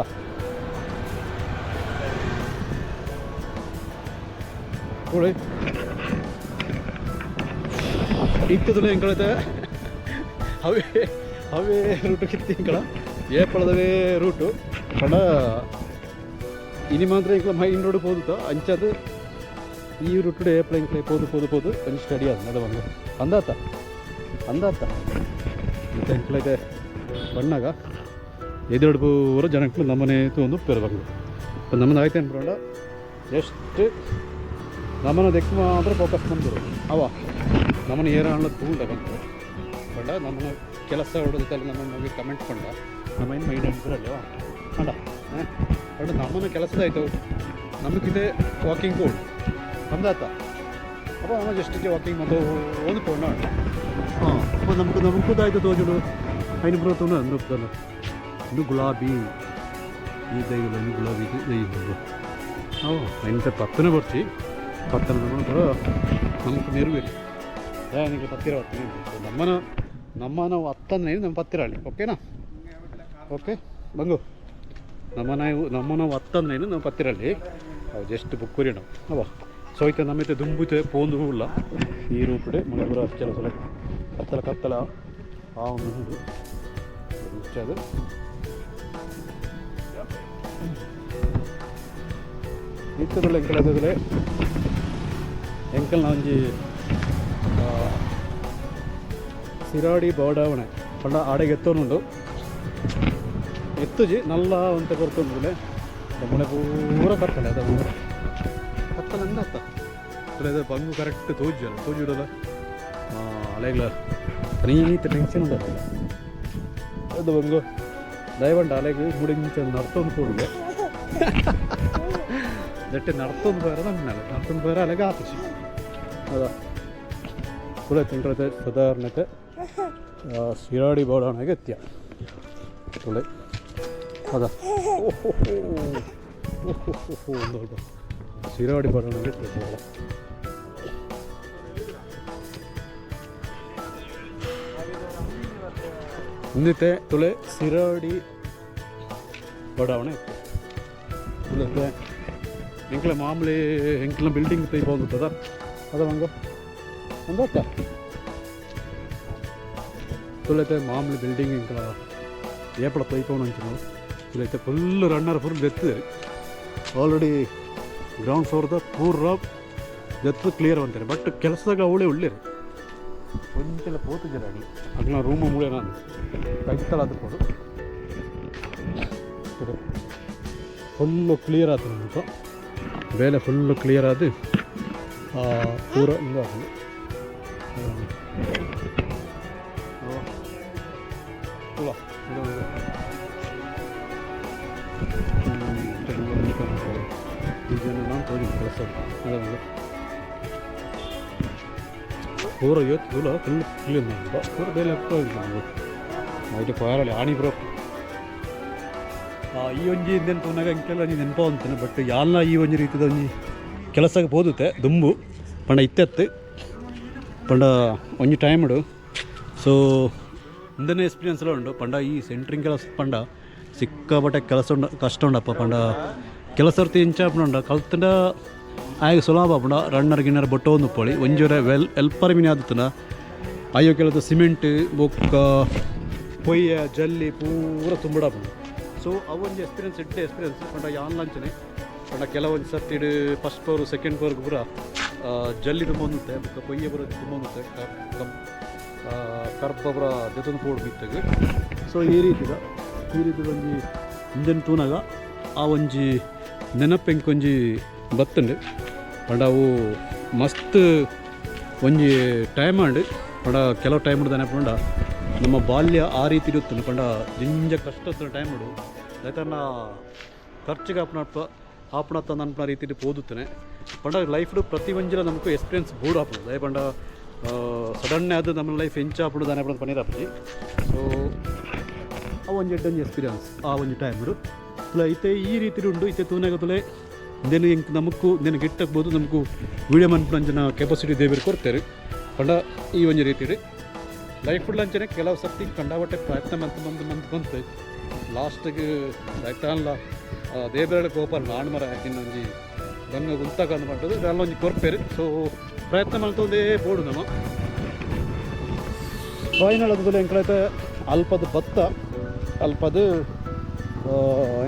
ಕೋಳಿ ಇತ್ತದಲ್ಲ ಎಂಕಳತೆ ಅವೇ ರೂಟು ಕಿತ್ತಿ ಎಂಕಳ ಏಪಳದವೇ ರೂಟು ಪಂಡ ಇನಿ ಮಾತ್ರ ಎಂಕ್ಲ ಮೈನ್ ರೋಡಿಗೆ ಹೋದುತ್ತಾ ಅಂಚದು ಈ ರೂಟು ಏಪ್ಲ ಎಂಕ್ಲೆ ಪೋದು ಒಂದು ಸ್ಟಡಿ ಅದು ಒಂದು ಅಂದಾತ ಎಂಕ್ಲೈತೆ ಬಣ್ಣಾಗ ಎದುರು ಪೂರ ಜನಕ್ಕೆ ನಮ್ಮನೆ ಒಂದು ಪೆರಬಂದು ನಮ್ಮದು ಆಯ್ತು ಅನ್ಕೊಂಡ ಎಷ್ಟು ನಮ್ಮನ್ನ ದೆಕ್ಕ ಮಾತ್ರ ಫೋಕಸ್ ಬಂದರು ಅವ ನಮ್ಮನ್ನ ಏರಾಣ ತೂಂಡ ಬಂತು ಪಂಡ ನಮ್ಮನ್ನ ಕೆಲಸ ಹೊಡೆದಲ್ಲ ನಮ್ಮನ್ನು ಕಮೆಂಟ್ ಪಂಡ ನಮ್ಮ ಏನು ಮೈಂಡ್ ಅನ್ಸರಲ್ಲ ಪಂಡ ಪಂಡ ನಮ್ಮನ್ನ ಕೆಲಸದಾಯ್ತು ನಮಗಿದೆ ವಾಕಿಂಗ್ ಕೂಡ ನಮ್ದಾತ അപ്പോൾ നമ്മൾ ജസ്റ്റ് വാക്കിംഗ് മൊത്തം ഒന്ന് പോകണം അപ്പോൾ നമുക്ക് ഇതായിട്ട് തോന്നുള്ളൂ അതിന് പുറത്തൊന്നും എന്തൊക്കെ ഇന്ന് ഗുലാബി ഈ ദൈവം ഇന്ന് ഗുലാബി ഇത് ദൈവമുള്ളൂ അതിനത്തെ പത്തനെ കുറച്ച് പത്തന നമ്മൾ നമുക്ക് ನೆರವೇರಿ എനിക്ക് 10 ನಮ್ಮನ ಹತ್ತನೇ ನಮ್ಮ ಪತ್ತಿರಳ್ಳಿ ಓಕೆನಾ ಓಕೆ ಬಂಗು ನಮ್ಮನ ಹತ್ತನೇನು ನಮ್ಮ ಪತ್ತಿರಳ್ಳಿ ಅವು ಜಸ್ಟ್ ಬುಕ್ಕೂರಿ ನಾವು ಅವ ಸೊ ಐತೆ ನಮ್ಮೈತೆ ದುಂಬುತ್ತೆ ಪೋಂದು ಇಲ್ಲ ಈ ರೂಪಡೆ ಮನೆಪುರ ಕೆಲವು ಸಲ ಕತ್ತಲ ಆ ಒಂದು ಅದು ಇತ್ತದಲ್ಲ ಎಂಕಲದಲ್ಲೇ ಎಂಕಲ್ ನಾವಂಜಿ ಸಿರಾಡಿ ಬೌಡಾವಣೆ ಪಂಡ ಆಡೆಗೆ ಎತ್ತೋನುಂಡು ಎತ್ತುಜಿ ನಲ್ಲ ಅಂತ ಕೊರ್ತೊಂದುಲೆ ಮನೆ ಪೂರ ಕತ್ತಲೆ ಅದ ಕತ್ತಲೆ ಅಂದ ಅತ್ತ ಅದು ಬಂಗು ಕರೆಕ್ಟ್ ತೋಜಿಡಲ್ಲ ಅಲೆಗಳ ನೀತ ಟೆನ್ಷನ್ ಉಂಟಲ್ಲ ಅದು ಬಂಗು ದಯವಂಡ ಅಲೆಗೆ ಮುಡಿಂಚ ನರ್ತೊಂದು ಕೂಡಲೇ ದಟ್ಟೆ ನರ್ತೊಂದು ಬೇರೆ ನಮ್ಮನೆ ನರ್ತೊಂದು ಬೇರೆ ಅಲೆಗೆ ಆತಸಿ ಅದ ಕೂಡ ತಿಂಗಳತೆ ಸಾಧಾರಣತೆ ಸಿರಾಡಿ ಬೌಡಾವಣೆಗೆ ಎತ್ಯ ತುಳೆ ಅದ ಒಂದು ಸಿರಾಡಿ ಬೌಡಾವಣೆಗೆ ಎತ್ತಿಯ ಮುಂದಿತ್ತೆ ತುಳೆ ಸಿರಾಡಿ ಬಡಾವಣೆ ಇತ್ತು ಎಂಕ್ಲ ಮಾಮೂಲಿ ಎಂಕ್ಲ ಬಿಲ್ಡಿಂಗ್ ಟೈಪ್ ಹೋಗುತ್ತದ ಅದ ಮಂಗ ಒಂದೊತ್ತ ತುಳೈತೆ ಮಾಮೂಲಿ ಬಿಲ್ಡಿಂಗ್ ಎಂಕ್ಲ ಏಪಳ ತೈಪವನು ಅಂಚು ನಾವು ತುಳೈತೆ ಫುಲ್ ರನ್ನರ್ ಫುಲ್ ಎತ್ತಿದೆ ಆಲ್ರೆಡಿ ಗ್ರೌಂಡ್ ಫ್ಲೋರ್ದ ಪೂರ ಎತ್ತು ಕ್ಲಿಯರ್ ಅಂತಾರೆ ಬಟ್ ಕೆಲಸದಾಗ ಅವಳೇ ಒಳ್ಳೆಯರು ಕೊಂಚಲ ಪೋತು ಜರಾಡಿ ಅಗ್ನ ರೂಮ ಮೂಳೆ ನಾನು ಕೈತಳ ಅದಕ್ಕೋದು ಫುಲ್ಲು ಕ್ಲಿಯರ್ ಆಯ್ತು ನಮಗೆ ಬೇಲೆ ಫುಲ್ಲು ಕ್ಲಿಯರ್ ಆದ ಪೂರ ಹಿಂಗೆ ಆಗ್ತದೆ ನಾನು ತೋರಿ ಕೆಲಸ ಪೂರ ಇವತ್ತು ತುಲ ಫುಲ್ ಕ್ಲೀನ್ ಮಾಡಿ ಪೂರ ಬೇಲೆ ಅದಕ್ಕೆ ಫೈರಲ್ಲಿ ಆಣಿ ಬ್ರೋ ಈ ಒಂಜಿ ಇಂದೇನು ತೋನಾಗ ಇಂಕೆಲ್ಲ ನೀನು ನೆನಪ ಅಂತಾನೆ ಬಟ್ ಯಾಲ್ನ ಈ ಒಂಜಿ ರೀತಿದ ಒಂಜಿ ಕೆಲಸಕ್ಕೆ ಬೋದುತ್ತೆ ದುಂಬು ಪಂಡ ಇತ್ತೆತ್ತು ಪಂಡ ಒಂಜಿ ಟೈಮ್ಡು ಸೊ ಇಂದನೇ ಎಕ್ಸ್ಪೀರಿಯನ್ಸ್ ಎಲ್ಲ ಉಂಟು ಪಂಡ ಈ ಸೆಂಟ್ರಿಂಗ್ ಕೆಲಸ ಪಂಡ ಸಿಕ್ಕಾಪಟ್ಟೆ ಕೆಲಸ ಕಷ್ಟ ಉಂಡಪ್ಪ ಪಂಡ ಕೆಲಸ ಇಂಚಾಪುಂಡ ಕಲ್ತಂಡ ಆಗ ಸುಲಭ ಪಂಡ ರನ್ನರ್ ಗಿನ್ನರ್ ಬೊಟ್ಟೋ ಒಂದು ಪೊಳಿ ಒಂಜೂರ ಎಲ್ಪರ್ ಮೀನು ಆದತ್ತನ ಅಯ್ಯೋ ಕೆಲವು ಸಿಮೆಂಟ್ ಬೊಕ್ಕ ಪೊಯ್ಯ ಜಲ್ಲಿ ಪೂರ ತುಂಬಿಡಪ್ಪ ಸೊ ಅವೊಂದು ಎಕ್ಸ್ಪೀರಿಯನ್ಸ್ ಪಂಡ ಯಾನ್ ಲಂಚನೆ ಪಂಡ ಕೆಲವೊಂದು ಸರ್ತಿಡು ಫಸ್ಟ್ ಫ್ಲೋರು ಸೆಕೆಂಡ್ ಫ್ಲೋರ್ಗೆ ಪೂರ ಜಲ್ಲಿ ತುಂಬ ಹೊಂದುತ್ತೆ ಬೊಕ್ಕ ಪೊಯ್ಯ ಪೂರ ತುಂಬ ಹೊಂದುತ್ತೆ ಕರ್ಪ ಪೂರ ಜೊತೊಂದು ಪೋಡು ಬಿತ್ತಾಗ ಸೊ ಈ ರೀತಿ ಒಂಜಿ ಇಂಜನ್ ತೂನಾಗ ಆ ಒಂಜಿ ನೆನಪೆಂಕೊಂಜಿ ಬತ್ತಂಡು ಪಂಡ ಅವು ಮಸ್ತ್ ಒಂಜಿ ಟೈಮ್ ಆಂಡ್ ಪಂಡ ಕೆಲವು ಟೈಮ್ ಹಿಡ್ದು ನೆನಪುಂಡ ನಮ್ಮ ಬಾಲ್ಯ ಆ ರೀತಿ ಇರುತ್ತಾನೆ ಪಂಡ ಜಿಂಜ ಕಷ್ಟ ಟೈಮ್ ಹಿಡು ಯಾಕಂದ್ರೆ ಖರ್ಚಿಗೆ ಆಪಣತ್ತ ನನ್ನ ರೀತಿ ಓದುತ್ತಾನೆ ಪಂಡ ಲೈಫ್ಡು ಪ್ರತಿ ಒಂಜಿಲ ನಮಗೂ ಎಕ್ಸ್ಪೀರಿಯನ್ಸ್ ಬೋರ್ಡ್ ಹಾಕೋದು ದಯ ಪಂಡ ಸಡನ್ನೇ ಅದು ನಮ್ಮ ಲೈಫ್ ಎಂಚಾಪಡು ದಾನೆ ಪಡ ಪನೀರಾಪಿ ಸೊ ಆ ಒಂಜಿ ಎಡ್ಡೊಂಜಿ ಎಕ್ಸ್ಪೀರಿಯನ್ಸ್ ಆ ಒಂಜಿ ಟೈಮ್ ಹಿಡು ತುಲ ಐತೆ ಈ ರೀತಿ ಉಂಡು ಐತೆ ತೂನಾಗ ತುಲೆ ದೆನ್ ಹೆಂಗೆ ನಮಗೂ ದೆನ್ ಗಿಟ್ಟಾಗ್ಬೋದು ನಮಗೂ ವೀಡಿಯೋ ಮನ್ಪಂಜನ ಕೆಪಾಸಿಟಿ ದೇವರು ಕೊಡ್ತಾರೆ ಪಂಡ ಈ ಒಂಜಿ ರೀತಿ ಲೈಫ್ ಫುಡ್ಲಂಚನೆ ಕೆಲವು ಸರ್ತಿ ಕಂಡಾಬಟ್ಟೆ ಪ್ರಯತ್ನ ಬಂತು ಲಾಸ್ಟಿಗೆ ಆಯ್ತಲ್ಲ ದೇವರ ಗೋಪಾಲ ನಾಡು ಮರ ಇನ್ನೊಂದು ಗಂಗ ಗುಂತಾಕಂದು ಮಾಡೋದು ಇದೆಲ್ಲ ಒಂದು ಕೊರ್ಪೇರು ಸೊ ಪ್ರಯತ್ನ ಮಾಡ್ತೋದೇ ಬೋಡು ನಮ್ಮ ಫೈನಲ್ ಅದ್ರಲ್ಲಿ ಎಂಕ್ಲೈತೆ ಅಲ್ಪದ ಭತ್ತ ಅಲ್ಪದು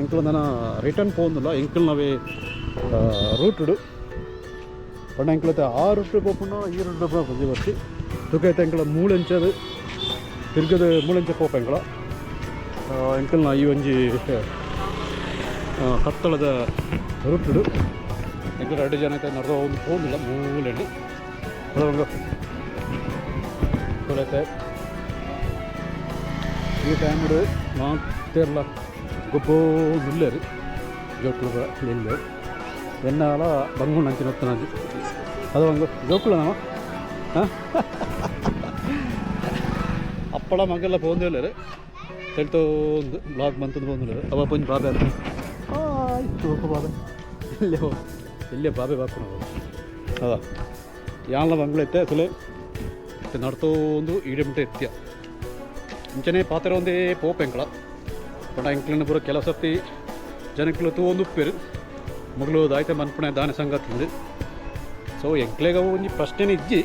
ಎಂಕ್ಲು ನಾನು ರಿಟರ್ನ್ ಪೋಂದಿಲ್ಲ ಎಂಕ್ಲು ನಾವೇ ರೂಟುಡು ಪಂಡ ಎಂಕ್ಲೈತೆ ಆ ರೂಟ್ ಪೋಪುಂಡ ಈ ರೂಟ್ ಪೋಪುಂಡ ಬರ್ತಿ ತುಕೈತೆ ಎಂಕ್ಲ ಮೂಳೆಂಚದು ತಿರ್ಗದ ಮೂಲಂಚೆ ಪೋಪ ಎಂಕಲ ಎಂಕಲ್ನ ಈ ಒಂಜಿ ಕತ್ತಳದ ರೂಟುಡು ಎಂಕಲ್ 2 ಜನಕ್ಕೆ ನಡೆದ ಒಂದು ಹೋಗಿಲ್ಲ ಮೂಲೆಂಡು ಅದೊಂದು ತೊಳೆತೆ ಈ ಟೈಮಡು ಮಾತೆಲ್ಲ ಗೊಬ್ಬೋ ನಿಲ್ಲೇರು ಜೋಕ್ಳು ನಿಲ್ಲು ಎನ್ನಾಲ ಬಂಗುಂಡು ಅಂಚಿನ ಹೊತ್ತನಾಜಿ ಅದು ಒಂದು ಜೋಕ್ಳು ನಾವು ಅಪ್ಪಳ ಮಗೆಲ್ಲ ಪೋಂದಿಲ್ಲರು ಹೇಳ್ತೋ ಒಂದು ಬ್ಲಾಗ್ ಬಂತಂದು ಪೋಂದಿಲ್ಲರು ಅವ ಪಂಜ್ ಬಾಬೆ ಅಂತ ಆಯ್ತು ಬಾಬೆ ಇಲ್ಲೇ ಬಾಬೆ ಬಾಪು ಅದ ಯಾನ್ಲ ಬಂಗ್ಳೈತೆ ಸುಲೆ ನಡ್ತೋ ಒಂದು ಈಡೆಮಟೆ ಎತ್ಯ ಮುಂಚೆನೇ ಪಾತ್ರ ಒಂದೇ ಪೋಪ್ ಎಂಕಳ ಪಂಡ ಎಂಕ್ಲಿನ ಪೂರ ಕೆಲವು ಸರ್ತಿ ಜನಕ್ಲು ತೂ ಒಂದು ಉಪ್ಪೇರು ಮಗಳು ದಾಯ್ತೆ ಮನ್ಪಣೆ ದಾನೆ ಸಂಗತಿಂದು ಸೊ ಎಂಕ್ಲೆಗ ಒಂಜಿ ಪ್ರಶ್ನೆನೇ ಇಜ್ಜಿ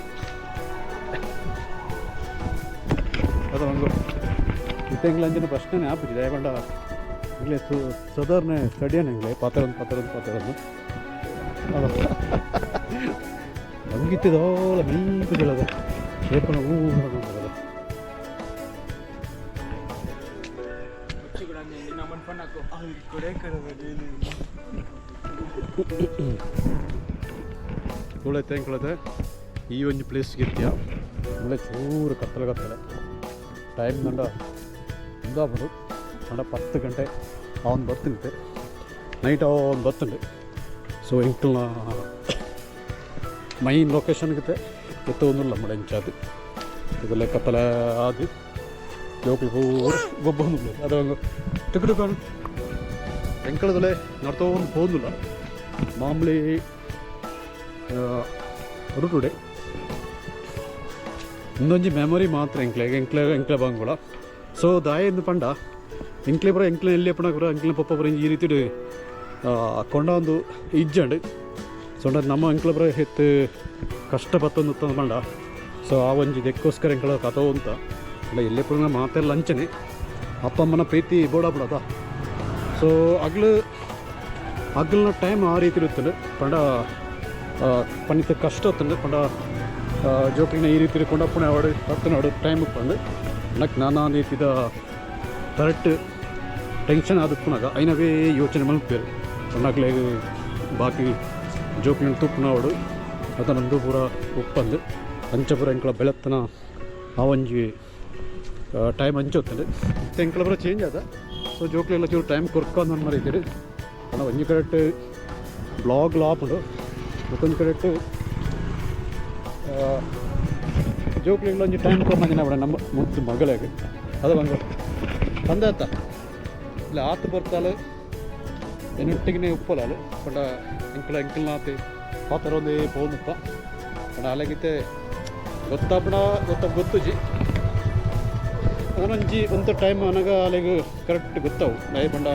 ಅದು ಹಂಗು ಇತ್ತೆಂಗ್ಲ ಅಂಜಿನ ಪ್ರಶ್ನೆನೇ ಆಪಿದೆ ಯಾಕಂಡ ಇಂಗ್ಲೇ ಸಾಧಾರಣ ಸ್ಟಡಿಯನ್ ಎಂಗ್ಲೇ ಪಾತ್ರೊಂದು ಅದು ಹಂಗಿತ್ತಿದೋಲ ಮೀಪು ಗೆಳದ ಏಪನ ಹೂ ತುಳೈತೆ ಹೆಂಗೆ ಈ ಒಂದು ಪ್ಲೇಸ್ಗೆ ಇರ್ತೀಯ ಒಳ್ಳೆ ಚೂರು ಕತ್ತಲೆ ಟೈಮ್ ಗಂಡ ಮುಂದಾಗ್ಬೋದು ಗಂಡ 10 ಗಂಟೆ ಅವನು ಬರ್ತಿಂತೆ ನೈಟ್ ಅವನು ಬರ್ತಂಡೆ ಸೊ ಎಂಕ್ಲನ್ನ ಮೈನ್ ಲೊಕೇಶನ್ಗೆ ಎತ್ತೊಂದಿಲ್ಲ ಮಳೆ ಇಂಚಾದು ಇದೆಲ್ಲ ಕತ್ತಲೆ ಆದಿ ಜೋಕ್ಳು ಗೊಬ್ಬ ಅದು ಟುಕು ಎಂಕಳದಲ್ಲೇ ನಡ್ತೊಂದು ಹೋದಿಲ್ಲ ಮಾಮೂಲಿ ರೂಟುಡೆ ಇನ್ನೊಂದು ಮೆಮೊರಿ ಮಾತ್ರ ಎಂಕ್ಲೆ ಬಂಗುಳ ಸೊ ದಾಯಿಂದ ಪಂಡ ಎಂಕ್ಲೆ ಬರ ಎಂಕ್ಲೆ ಎಲ್ಲಿ ಪಣ ಬರ ಎಂಕ್ಲೆ ಪಪ್ಪ ಬರ ಈ ರೀತಿ ಕೊಂಡ ಒಂದು ಇಜ್ಜಂಡು ಸೊ ನಮ್ಮ ಎಂಕ್ಲೆ ಬರ ಹೆತ್ತು ಕಷ್ಟ ಬತ್ತೊಂದು ಪಂಡ ಸೊ ಆ ಒಂಜಿ ಇದಕ್ಕೋಸ್ಕರ ಎಂಕ್ಳ ಕಥೋ ಅಂತ ಅಲ್ಲ ಎಲ್ಲೇ ಪುರ ಮಾತೆಲ್ಲ ಅಂಚನೆ ಅಪ್ಪ ಅಮ್ಮನ ಪ್ರೀತಿ ಬೋಡಾಬಿಡೋದ ಸೊ ಹಗಲಿನ ಟೈಮ್ ಆ ರೀತಿ ಇರುತ್ತದೆ ಪಂಡ ಪನಿತ ಕಷ್ಟ ಹೊತ್ತಂಡು ಪಂಡ ಜೋಕ್ಲಿನ ಈ ರೀತಿ ಕೊಂಡಪ್ಪಣೆ ಅವಡು ಹತ್ತು ನಾಡು ಟೈಮ್ ಪಂಡು ನಕ್ಕೆ ನಾನಾ ರೀತಿದ ಕರೆಕ್ಟ್ ಟೆನ್ಷನ್ ಆದಪ್ಪನಾಗ ಐನವೇ ಯೋಚನೆ ಮಲ್ಪೇರು ಪಂಡಾಗ್ಲೇ ಬಾಕಿ ಜೋಕ್ಲಿನ ತುಪ್ಪನ ಅವಡು ಅದನ್ನೊಂದು ಪೂರ ಉಪ್ಪಂದು ಅಂಚಪುರ ಎಂಕಳ ಬೆಳತ್ತನ ಆ ಒಂಜಿ ಟೈಮ್ ಹಂಚೋತ್ತಂಡು ಮತ್ತು ಎಂಕಳ ಬರ ಚೇಂಜ್ ಆದ ಸೊ ಜೋಕ್ಲೆಲ್ಲ ಚೂರು ಟೈಮ್ ಕೊರ್ಕೊಂಡು ನನ್ನ ಮರೀತೀರಿ ಅಣ್ಣ ಒಂಜಿ ಕರೆಕ್ಟ್ ಬ್ಲಾಗ್ ಲಾಪುಂಡು ಮತ್ತೊಂದು ಕರೆಕ್ಟ್ ಜೋಕ್ಲೆಲ್ಲ ಒಂಜಿ ಟೈಮ್ ಕೊರ್ನಂಜಿನ ಬಿಡ ನಮ್ಮ ಮುದ್ದು ಮಗಳಿಗೆ ಅದು ಬಂಗ ಬಂದಾತ ಇಲ್ಲ ಆತು ಬರ್ತಾಲು ಎನ್ನೊಟ್ಟಿಗೆ ಉಪ್ಪಲಾಲು ಪಂಡ ಎಂಕಲ್ನಾತಿ ಪಾತ್ರ ಒಂದೇ ಪೋನುಪ್ಪ ಪಂಡ ಅಲಾಗಿತ್ತೆ ಗೊತ್ತುಜಿ ಅವನಂಜಿ ಒಂದು ಟೈಮ್ ನನಗೆ ಅಲ್ಲಿಗೆ ಕರೆಕ್ಟ್ ಗೊತ್ತಾವು ನೈ ಪಂಡ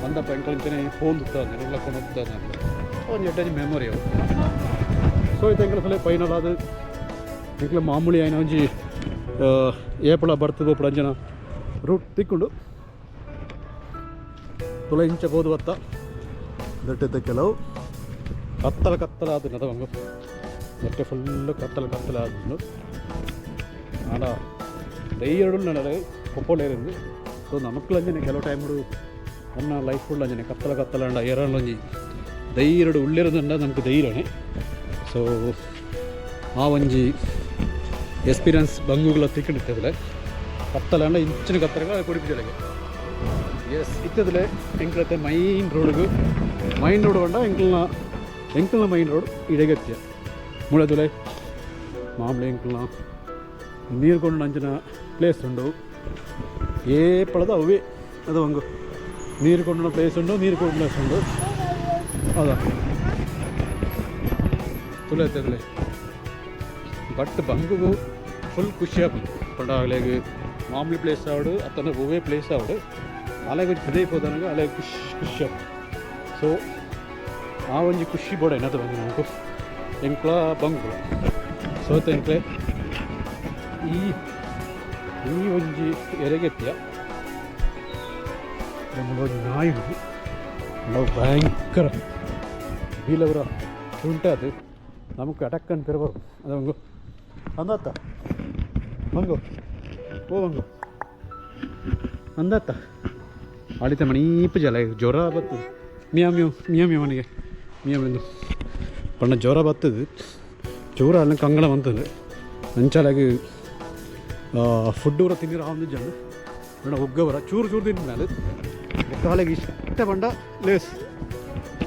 ಬಂದಪ್ಪ ಎಂಕಂಚನೆ ಫೋನ್ ದುತ್ತಾನೆ ಎಲ್ಲ ಕೊಂಡು ಹೋಗ್ತಾನೆ ಒಂದು ಎಟ್ಟಂಜಿ ಮೆಮೊರಿ ಅವು ಸೊ ಇದು ಎಂಕಲ ಸಲ ಫೈನಲ್ ಆದ ಎಂಕಲ ಮಾಮೂಲಿ ಆಯ್ನ ಒಂಜಿ ಏಪಳ ಬರ್ತದೆ ಒಪ್ಪಳ ಅಂಜನ ರೂಟ್ ತಿಕ್ಕೊಂಡು ತುಳ ಇಂಚಬಹುದು ಬತ್ತ ದಟ್ಟಿದ್ದ ಕೆಲವು ಕತ್ತಲ ಆದ ನದವಂಗ ಮತ್ತೆ ಫುಲ್ಲು ಕತ್ತಲೆ ಆದ್ದು ಆಡ ಧೈರ್ಯ ನನಗೆ ಕೊಪ್ಪಳೇರಿಂದು ಸೊ ನಮಕ್ಲು ಅಂಜನೆ ಕೆಲವು ಟೈಮು ನನ್ನ ಲೈಫ್ ಫುಲ್ ಅಂಜನೆ ಕತ್ತಲ ಅಂಡ ಎರಡೊಂಜಿ ಧೈರ್ಯ ಉಳ್ಳಿರೋದಂಡ ನಮ್ಗೆ ಧೈರ್ಯನೇ ಸೊ ಆ ಒಂಜಿ ಎಕ್ಸ್ಪೀರಿಯನ್ಸ್ ಬಂಗುಗಳ ತಿಕ್ಕೊಂಡಿರ್ತದಲೆ ಕತ್ತಲ ಅಂಡ ಇಂಚಿನ ಕತ್ತಲೆಗಳ ಕುಡಿಪಿದಲೆಗೆ ಎಸ್ ಇತ್ತದಲೆ ಎಂಕ್ಲತ್ತೆ ಮೈನ್ ರೋಡ್ ಕಂಡ ಎಂಕಲ್ನ ಮೈನ್ ರೋಡ್ ಇಡಗತ್ಯ ಮುಳದುಲೆ ಮಾಮೂಲಿ ಎಂಕಲ್ನ ನೀರು ಕೊಂಡು ಅಂಚಿನ ಪ್ಲೇಸ್ ಉಂಡು ಏಪಳದ ಅವೇ ಅದು ಒಂದು ನೀರು ಕೊಂಡ ಪ್ಲೇಸ್ ಉಂಡು ನೀರು ಕೊಂಡು ಪ್ಲೇಸ್ ಉಂಡು ಅದ ತುಳೈತದಲೆ ಬಟ್ ಬಂಗುಗು ಫುಲ್ ಖುಷಿ ಆಗ್ಲಿ ಪಂಡಾಗ್ಲೆಗ್ ಮಾಮೂಲಿ ಪ್ಲೇಸ್ ಆವಡು ಅತನ ಒವೇ ಪ್ಲೇಸ್ ಆವಡು ಅಲೆಗೆ ಹೃದಯ ಹೋದನಾಗ ಅಲೆಗೆ ಖುಷಿ ಆಗ ಸೊ ಆ ಒಂಜಿ ಖುಷಿ ಬೋಡ ಏನದು ಬಂದು ನಮಗೂ ಎಂಕ್ಲ ಬಂಗುಳ ಸೋತ ಎಂಕ್ಲೆ ಈ ಒಂಜಿ ಎರೆಗೆತ್ಯ ನಮ್ಮದೊಂದು ನಾಯಿ ನಾವು ಭಯಂಕರ ಬೀಲವರ ಉಂಟದು ನಮಗೆ ಅಟಕ್ಕನ್ನು ಪೆರಬರು ಅದು ಹಂಗು ಅಂದತ್ತ ಹಂಗು ಹೋಗಂಗ ಅಂದತ್ತ ಆಡಿತ ಮಣೀಪ ಜಲ ಜ್ವರ ಬರ್ತದೆ ಮಿಯಾ ಮನೆಗೆ ಮಿಯಮೆಂದು ಪಣ್ಣ ಜ್ವರ ಬರ್ತದೆ ಜ್ವರ ಅಲ್ಲ ಕಂಗಳ ಬಂತದೆ ಅಂಚಾಲಾಗಿ ಫುಡ್ ಊರ ತಿಂದಿರೋ ಅವನಿದ್ದಾನೆ ಬಣ್ಣ ಒಗ್ಗವರ ಚೂರು ತಿಂದ ಮೇಲೆ ಕಾಲಿಗೆ ಇಷ್ಟ ಬಂಡ ಲೇಸ್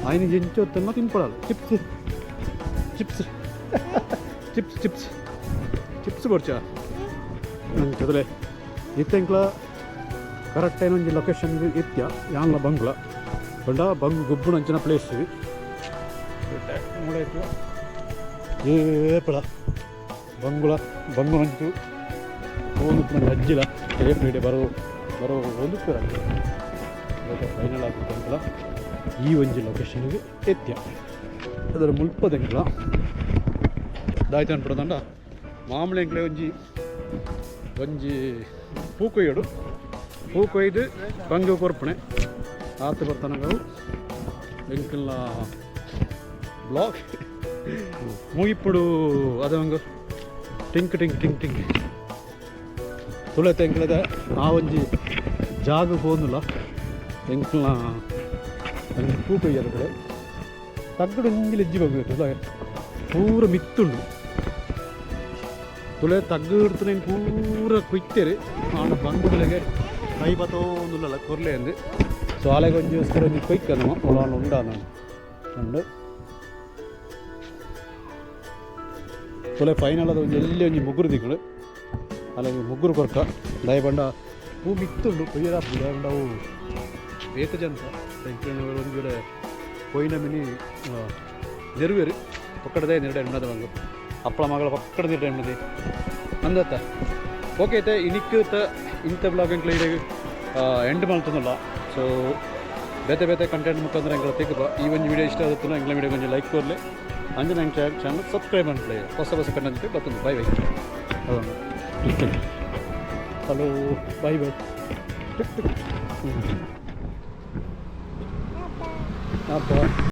ಆಯ್ನ ಜಂಚು ಹೊತ್ತಮ್ಮ ತಿನ್ಕೊಳಲ್ಲ ಚಿಪ್ಸ್ ಬರ್ಚ ನನ್ನ ಜೊತೆ ಇತ್ತಂಕ್ಲ ಕರೆಕ್ಟ್ ಟೈಮ್ ಒಂದು ಲೊಕೇಶನ್ ಇತ್ಯ ಯಾಂಗ್ಲ ಬಂಗ್ಲ ಬಂಡ ಬಂಗ್ ಗುಬ್ಬು ಅಂಚಿನ ಪ್ಲೇಸ್ ನೋಡಾಯ್ತು ಏಪಳ ಬಂಗು ಅಂಚು ಹೋಗಿ ನನ್ನ ಅಜ್ಜಿಲ ಏಪ್ರಿಡೆ ಬರೋ ಒಂದು ಫೈನಲ್ ಆಗ್ತಂಕಲ ಈ ಒಂಜಿ ಲೊಕೇಶನ್ಗೆ ಎತ್ಯ ಅದರ ಮುಲ್ಪದಂಕಲ ದಾಯ್ತು ಅನ್ಬಿಡೋದಂಡ ಮಾಮೂಲಿ ಅಂಕಲೆ ಒಂಜಿ ಪೂ ಕೊಯ್ದು ಬಂಗು ಕೊರ್ಪಣೆ ಆತ ಬರ್ತಾನಗಳು ಎಂಕಲ್ನ ಬ್ಲಾಗ್ ಮುಗಿಪ್ಪುಡು ಅದಂಗ ಟಿಂಕ್ ತುಳತೆ ಎಂಕಲದ ಆ ಒಂಜಿ ಜಾಗ ಹೋಗುದಿಲ್ಲ ಎಂಕಲ್ನ ಒಂಜಿ ಪೂ ಕೊಯ್ಯದ ಕಡೆ ತಗ್ಗಡು ಇಂಗಿಲ ಎಜ್ಜಿ ಹೋಗ್ಬೇಕು ಪೂರ ಮಿತ್ತುಂಡು ತುಳೆ ತಗ್ಗು ಇಡ್ತಾನೆ ಪೂರ ಕುಯ್ತೇರಿ ಆಂಡ ಬಂಗುಗಳಿಗೆ ಕೈ ಬತ್ತೋಂದುಲ್ಲ ಕೊರ್ಲೆ ಅಂದು ಸೊ ಆಲೆಗೆ ಒಂಜೋಸ್ಕರ ಒಂಜಿ ಕೊಯ್ಕ ನಮ್ಮ ಒಳ ಉಂಡ ನಾನು ತುಳೆ ಫೈನಲ್ ಅದು ಎಲ್ಲಿ ಒಂಜಿ ಮುಗ್ಗುರು ದಿಕ್ಕಳು ಅಲ್ಲಿಗೆ ಮುಗ್ಗುರು ಕೊರ್ಕ ದಯ ಬಂಡ ಹೂ ಮಿತ್ತುಂಡು ಕೊಯ್ಯದ ಬಂಡ ಅವು ಬೇಕಜಂತ ಒಂದು ವೇಳೆ ಕೊಯ್ನ ಮಿನಿ ನೆರವೇರಿ ಪಕ್ಕಡದೇ ನೆರಡೆ ಎಣ್ಣದ ಬಂದು ಅಪ್ಪಳ ಮಗಳ ಪಕ್ಕಡ ನೆರಡೆ ಎಣ್ಣದೆ ಅಂದತ್ತ ಓಕೆ ಐತೆ ಇನಿಕ್ಕ ಇಂಥ ಬ್ಲಾಗ್ ಎಂಕ್ಲ ಎಂಡ್ ಮಾಡ್ತನಲ್ಲ ಸೊ ಬೇತೆ ಕಂಟೆಂಟ್ ಮುಖಾಂತರ ಎಂಗಳ ತೆಗಬ ಈ ಒಂದು ವಿಡಿಯೋ ಇಷ್ಟ ಆಗುತ್ತೋ ಎಂಗ್ಲ ವಿಡಿಯೋ ಕೊಂಚ ಲೈಕ್ ಕೊರಲೆ ಅಂಜನ ನಂಗೆ ಚಾನಲ್ ಸಬ್ಸ್ಕ್ರೈಬ್ ಮಾಡ್ಕೊಳ್ಳಿ ಹೊಸ ಕಂಟೆಂಟ್ ಬರ್ತದೆ ಬೈ ಹಲೋ ಬೈ ಅಪ್ಪ